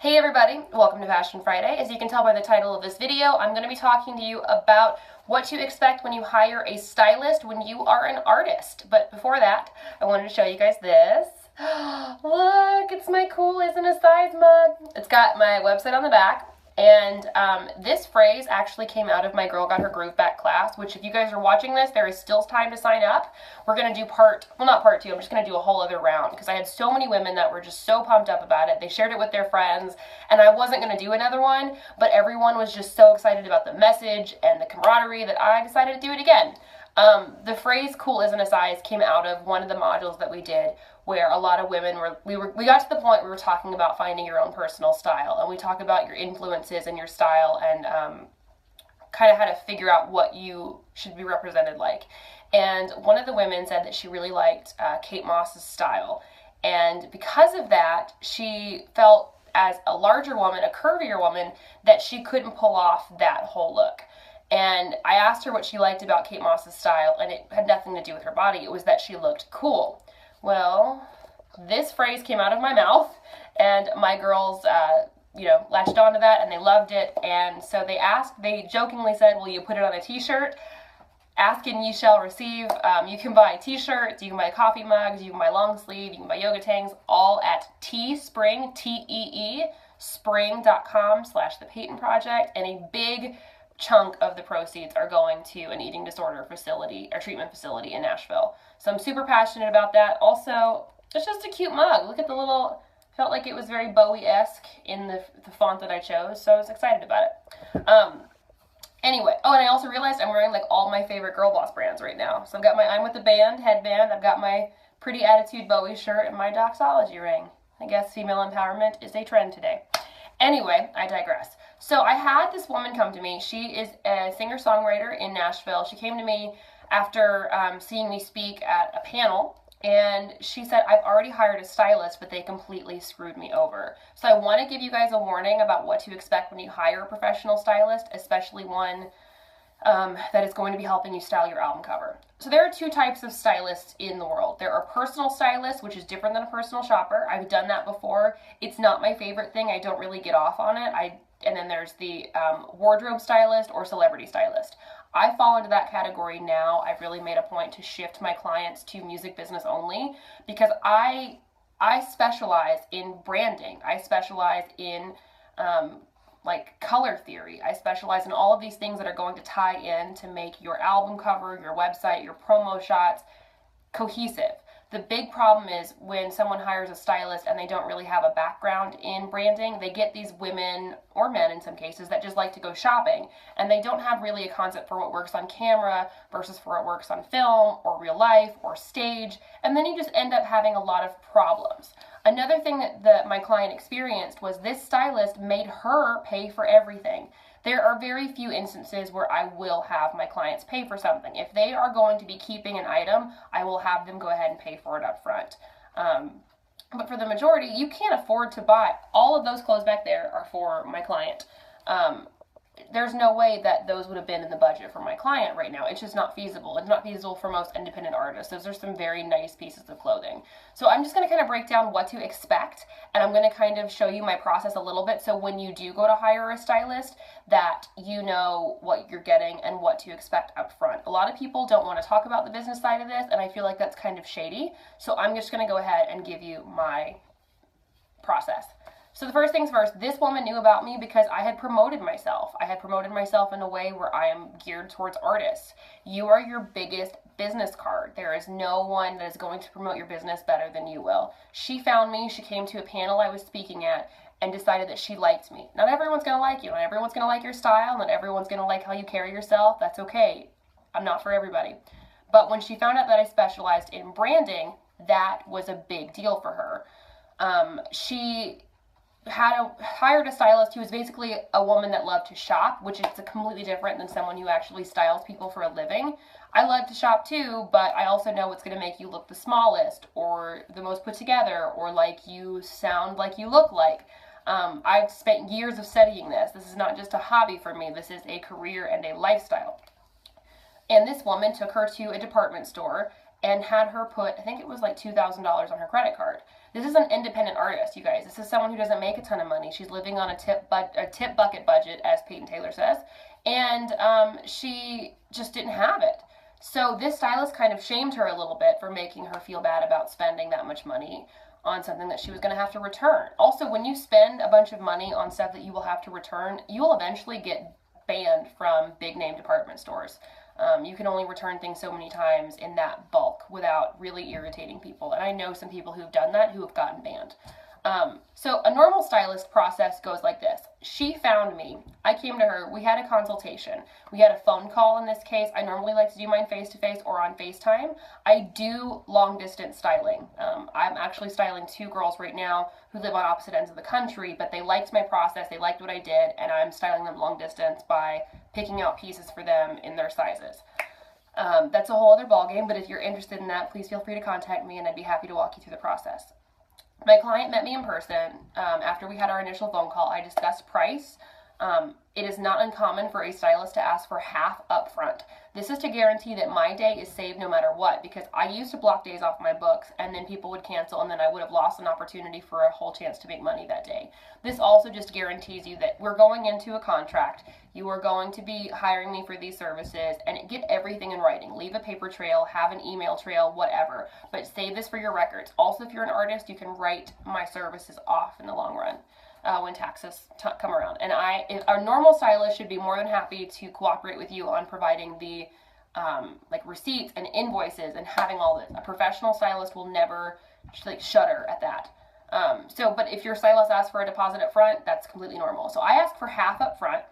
Hey everybody, welcome to Fashion Friday. As you can tell by the title of this video, I'm going to be talking to you about what to expect when you hire a stylist when you are an artist. But before that, I wanted to show you guys this. Look, it's my cool isn't a size mug. It's got my website on the back. And this phrase actually came out of my Girl Got Her Groove Back class, which if you guys are watching this, there is still time to sign up. We're going to do not part two, I'm just going to do a whole other round because I had so many women that were just so pumped up about it. They shared it with their friends, and I wasn't going to do another one, but everyone was just so excited about the message and the camaraderie that I decided to do it again. The phrase cool isn't a size came out of one of the modules that we did where a lot of women we got to the point where we were talking about finding your own personal style, and we talk about your influences and your style and kind of how to figure out what you should be represented like. And one of the women said that she really liked Kate Moss's style, and because of that she felt as a larger woman, a curvier woman, that she couldn't pull off that whole look. And I asked her what she liked about Kate Moss's style, and it had nothing to do with her body. It was that she looked cool. Well, this phrase came out of my mouth, and my girls, latched onto that, and they loved it. And so they jokingly said, will you put it on a t-shirt? Ask and ye shall receive. You can buy t-shirts, you can buy coffee mugs, you can buy long sleeve, you can buy yoga tangs, all at Teespring, T-E-E, spring.com/The Peyton Project, and a big chunk of the proceeds are going to an eating disorder facility or treatment facility in Nashville. So I'm super passionate about that. Also, it's just a cute mug. Look at the little, felt like it was very Bowie-esque in the font that I chose, so I was excited about it. Anyway, and I also realized I'm wearing like all my favorite Girl Boss brands right now. So I've got my I'm with the Band headband, I've got my Pretty Attitude Bowie shirt, and my Doxology ring. I guess female empowerment is a trend today. Anyway, I digress. So I had this woman come to me. She is a singer-songwriter in Nashville. She came to me after seeing me speak at a panel, and she said, I've already hired a stylist, but they completely screwed me over. So I want to give you guys a warning about what to expect when you hire a professional stylist, especially one that is going to be helping you style your album cover. So there are two types of stylists in the world. There are personal stylists, which is different than a personal shopper. I've done that before. It's not my favorite thing. I don't really get off on it. And then there's the wardrobe stylist or celebrity stylist. I fall into that category now. I've really made a point to shift my clients to music business only because I specialize in branding. I specialize in like color theory. I specialize in all of these things that are going to tie in to make your album cover, your website, your promo shots cohesive. The big problem is when someone hires a stylist and they don't really have a background in branding, they get these women, or men in some cases, that just like to go shopping, and they don't have really a concept for what works on camera versus for what works on film, or real life, or stage, and then you just end up having a lot of problems. Another thing that my client experienced was this stylist made her pay for everything. There are very few instances where I will have my clients pay for something. If they are going to be keeping an item, I will have them go ahead and pay for it up front. But for the majority, you can't afford to buy. All of those clothes back there are for my client. There's no way that those would have been in the budget for my client right now. It's just not feasible. It's not feasible for most independent artists. Those are some very nice pieces of clothing. So I'm just going to kind of break down what to expect, and I'm going to kind of show you my process a little bit so when you do go to hire a stylist that you know what you're getting and what to expect up front. A lot of people don't want to talk about the business side of this, and I feel like that's kind of shady. So I'm just going to go ahead and give you my process. So the first things first, this woman knew about me because I had promoted myself. I had promoted myself in a way where I am geared towards artists. You are your biggest business card. There is no one that is going to promote your business better than you will. She found me, she came to a panel I was speaking at, and decided that she liked me. Not everyone's going to like you. Not everyone's going to like your style. Not everyone's going to like how you carry yourself. That's okay. I'm not for everybody. But when she found out that I specialized in branding, that was a big deal for her. She hired a stylist who was basically a woman that loved to shop, which is completely different than someone who actually styles people for a living. I love to shop too, but I also know what's going to make you look the smallest or the most put together or like you sound like you look like. I've spent years of studying this. This is not just a hobby for me. This is a career and a lifestyle. And this woman took her to a department store and had her put, I think it was like $2,000 on her credit card. This is an independent artist, you guys. This is someone who doesn't make a ton of money. She's living on a tip bucket budget, as Peyton Taylor says, and she just didn't have it. So this stylist kind of shamed her a little bit for making her feel bad about spending that much money on something that she was going to have to return. Also, when you spend a bunch of money on stuff that you will have to return, you will eventually get banned from big name department stores. You can only return things so many times in that bulk without really irritating people. And I know some people who've done that who have gotten banned. So a normal stylist process goes like this. She found me. I came to her. We had a consultation. We had a phone call in this case. I normally like to do mine face-to-face or on FaceTime. I do long-distance styling. I'm actually styling 2 girls right now who live on opposite ends of the country, but they liked my process. They liked what I did, and I'm styling them long-distance by picking out pieces for them in their sizes. That's a whole other ballgame, but if you're interested in that, please feel free to contact me, and I'd be happy to walk you through the process. My client met me in person. After we had our initial phone call, I discussed price. It is not uncommon for a stylist to ask for half up front. This is to guarantee that my day is saved no matter what, because I used to block days off my books and then people would cancel and then I would have lost an opportunity for a whole chance to make money that day. This also just guarantees you that we're going into a contract. You are going to be hiring me for these services, and get everything in writing. Leave a paper trail, have an email trail, whatever, but save this for your records. Also, if you're an artist, you can write my services off in the long run. When taxes come around. And our normal stylist should be more than happy to cooperate with you on providing the like receipts and invoices and having all this. A professional stylist will never like shudder at that. But if your stylist asks for a deposit up front, that's completely normal. So I asked for half up front.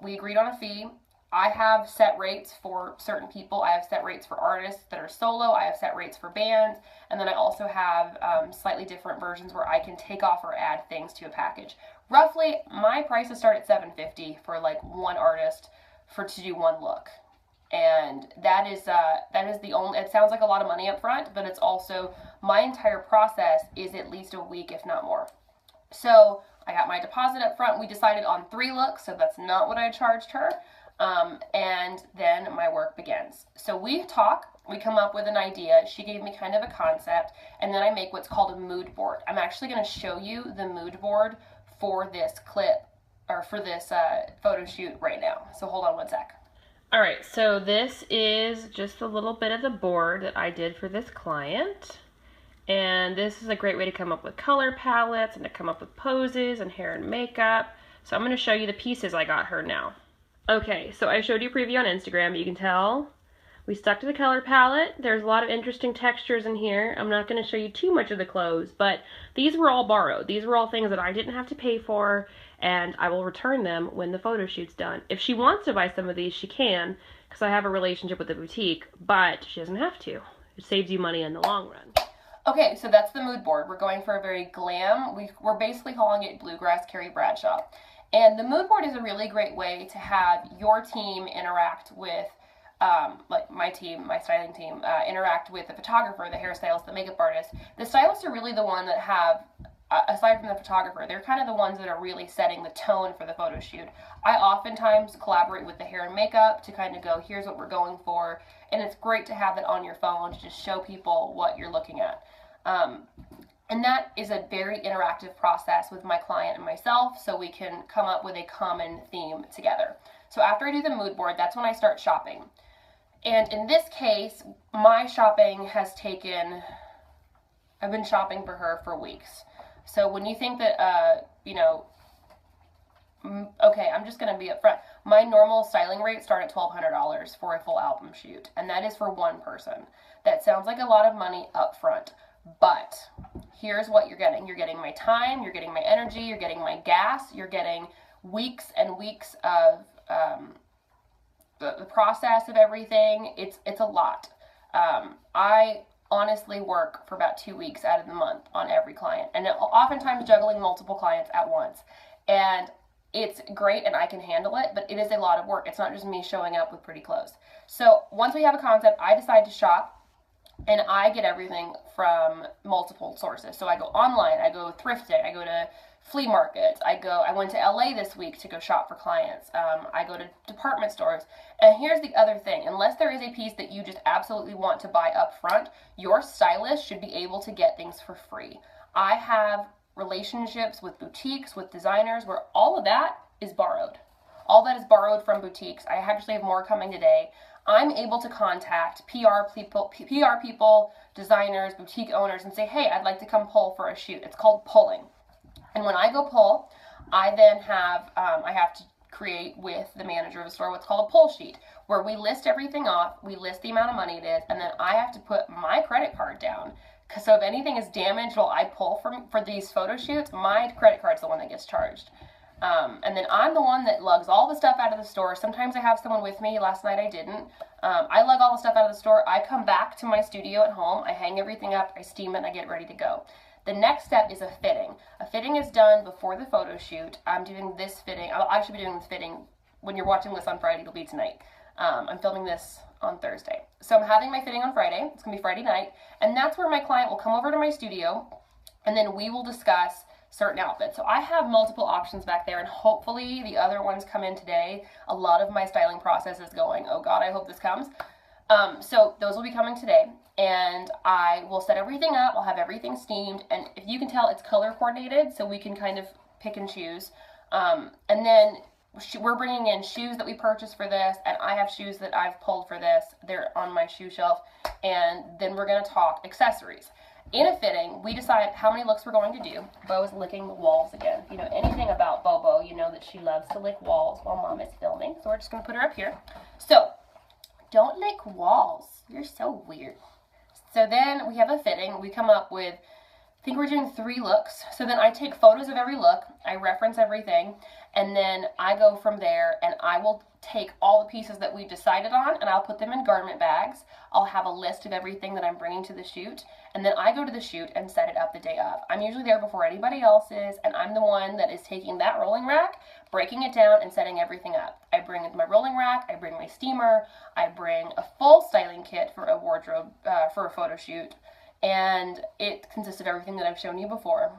We agreed on a fee. I have set rates for certain people. I have set rates for artists that are solo. I have set rates for bands. And then I also have slightly different versions where I can take off or add things to a package. Roughly, my prices start at $750 for like one artist to do one look. And that is the only, it sounds like a lot of money up front, but it's also, my entire process is at least a week, if not more. So I got my deposit up front. We decided on 3 looks, so that's not what I charged her. And then my work begins. So we talk, we come up with an idea. She gave me kind of a concept, and then I make what's called a mood board. I'm actually going to show you the mood board for this clip, or for this photo shoot right now. So hold on one sec. All right, so this is just a little bit of the board that I did for this client. And this is a great way to come up with color palettes and to come up with poses and hair and makeup. So I'm going to show you the pieces I got her now. Okay, so I showed you a preview on Instagram, but you can tell we stuck to the color palette. There's a lot of interesting textures in here. I'm not going to show you too much of the clothes, but these were all borrowed. These were all things that I didn't have to pay for, and I will return them when the photo shoot's done. If she wants to buy some of these, she can, because I have a relationship with the boutique, but she doesn't have to. It saves you money in the long run. Okay, so that's the mood board. We're going for a very glam. We're basically calling it Bluegrass Carrie Bradshaw. And the mood board is a really great way to have your team interact with, like my team, my styling team, interact with the photographer, the hairstylist, the makeup artist. The stylists are really the one that have, aside from the photographer, they're kind of the ones that are really setting the tone for the photo shoot. I oftentimes collaborate with the hair and makeup to kind of go, here's what we're going for. And it's great to have that on your phone to just show people what you're looking at. And that is a very interactive process with my client and myself, so we can come up with a common theme together. So after I do the mood board, that's when I start shopping. And in this case, my shopping has taken, I've been shopping for her for weeks. So when you think that, you know, okay, I'm just going to be upfront. My normal styling rates start at $1,200 for a full album shoot, and that is for one person. That sounds like a lot of money up front. But here's what you're getting. You're getting my time, you're getting my energy, you're getting my gas, you're getting weeks and weeks of the process of everything. It's a lot. I honestly work for about 2 weeks out of the month on every client, and oftentimes juggling multiple clients at once. And it's great and I can handle it, but it is a lot of work. It's not just me showing up with pretty clothes. So once we have a concept, I decide to shop. And I get everything from multiple sources. So I go online, I go thrifting, I go to flea markets. I went to LA this week to go shop for clients. I go to department stores. And here's the other thing. Unless there is a piece that you just absolutely want to buy up front, your stylist should be able to get things for free. I have relationships with boutiques, with designers, where all of that is borrowed. All that is borrowed from boutiques. I actually have more coming today. I'm able to contact PR people, designers, boutique owners, and say, hey, I'd like to come pull for a shoot. It's called pulling. And when I go pull, I then have, I have to create with the manager of the store what's called a pull sheet, where we list everything off, we list the amount of money it is, and then I have to put my credit card down. So if anything is damaged while I pull for these photo shoots, my credit card's the one that gets charged. And then I'm the one that lugs all the stuff out of the store. Sometimes I have someone with me. Last night I didn't. I lug all the stuff out of the store. I come back to my studio at home. I hang everything up. I steam it and I get ready to go. The next step is a fitting. A fitting is done before the photo shoot. I'm doing this fitting. I'll actually be doing this fitting. When you're watching this on Friday, it'll be tonight. I'm filming this on Thursday. So I'm having my fitting on Friday. It's going to be Friday night. And that's where my client will come over to my studio, and then we will discuss certain outfits. So I have multiple options back there, and hopefully the other ones come in today. A lot of my styling process is going, oh God, I hope this comes. So those will be coming today, and I will set everything up. I'll have everything steamed, and if you can tell, it's color coordinated, so we can kind of pick and choose. And then we're bringing in shoes that we purchased for this, and I have shoes that I've pulled for this. They're on my shoe shelf, and then we're going to talk accessories. In a fitting, we decide how many looks we're going to do. Bo's licking the walls again. If you know anything about Bobo, you know that she loves to lick walls while Mom is filming. So we're just going to put her up here. So, don't lick walls. You're so weird. So then we have a fitting. We come up with, I think we're doing 3 looks. So then I take photos of every look. I reference everything. And then I go from there, and I will take all the pieces that we decided on, and I'll put them in garment bags. I'll have a list of everything that I'm bringing to the shoot, and then I go to the shoot and set it up the day of. I'm usually there before anybody else is, and I'm the one that is taking that rolling rack, breaking it down, and setting everything up. I bring my rolling rack, I bring my steamer, I bring a full styling kit for a wardrobe, for a photo shoot, and it consists of everything that I've shown you before.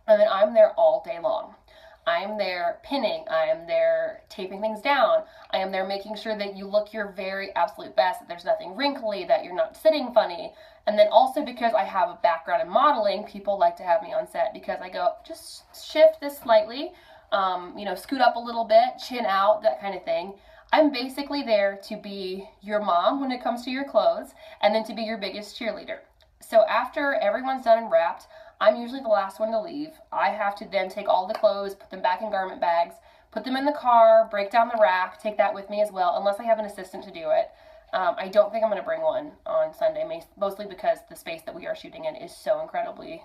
And then I'm there all day long. I'm there pinning, I am there taping things down, I am there making sure that you look your very absolute best, that there's nothing wrinkly, that you're not sitting funny. And then also because I have a background in modeling, people like to have me on set because I go, just shift this slightly, you know, scoot up a little bit, chin out, that kind of thing. I'm basically there to be your mom when it comes to your clothes, and then to be your biggest cheerleader. So after everyone's done and wrapped, I'm usually the last one to leave. I have to then take all the clothes, put them back in garment bags, put them in the car, break down the rack, take that with me as well, unless I have an assistant to do it. I don't think I'm going to bring one on Sunday, mostly because the space that we are shooting in is so incredibly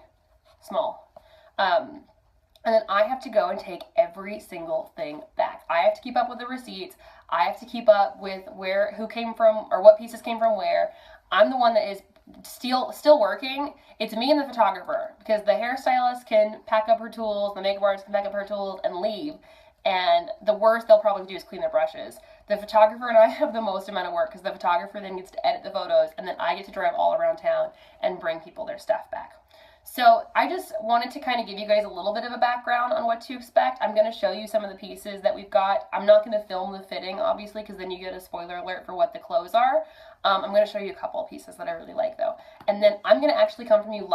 small. And then I have to go and take every single thing back. I have to keep up with the receipts. I have to keep up with who came from, or what pieces came from where. I'm the one that is still working. It's me and the photographer, because the hairstylist can pack up her tools, the makeup artist can pack up her tools and leave, and the worst they'll probably do is clean their brushes. The photographer and I have the most amount of work, because the photographer then gets to edit the photos, and then I get to drive all around town and bring people their stuff back. So I just wanted to kind of give you guys a little bit of a background on what to expect. I'm going to show you some of the pieces that we've got. I'm not going to film the fitting, obviously, because then you get a spoiler alert for what the clothes are. I'm going to show you a couple of pieces that I really like, though. And then I'm going to actually come to you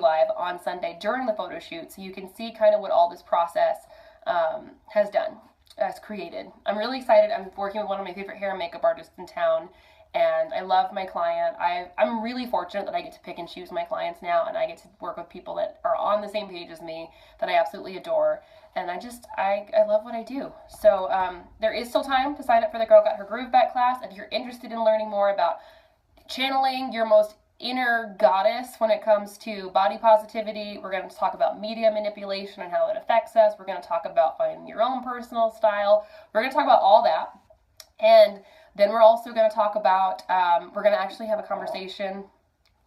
live on Sunday during the photo shoot, so you can see kind of what all this process has created. I'm really excited. I'm working with one of my favorite hair and makeup artists in town, and I love my client. I'm really fortunate that I get to pick and choose my clients now, and I get to work with people that are on the same page as me, that I absolutely adore, and I love what I do. So there is still time to sign up for the Girl Got Her Groove Back class. If you're interested in learning more about channeling your most inner goddess when it comes to body positivity, we're going to talk about media manipulation and how it affects us. We're going to talk about finding your own personal style. We're going to talk about all that. And then we're also going to talk about, we're going to actually have a conversation.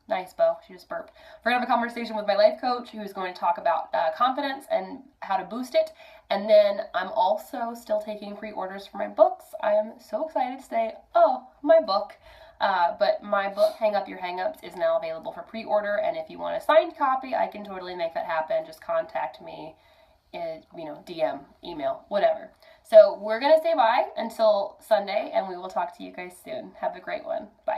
Nice, Bo. She just burped. We're going to have a conversation with my life coach, who's going to talk about confidence and how to boost it. And then I'm also still taking pre-orders for my books. I am so excited to say, oh, my book. But my book, Hang Up Your Hangups, is now available for pre-order, and if you want a signed copy, I can totally make that happen. Just contact me, DM, email, whatever. So we're going to say bye until Sunday, and we will talk to you guys soon. Have a great one. Bye.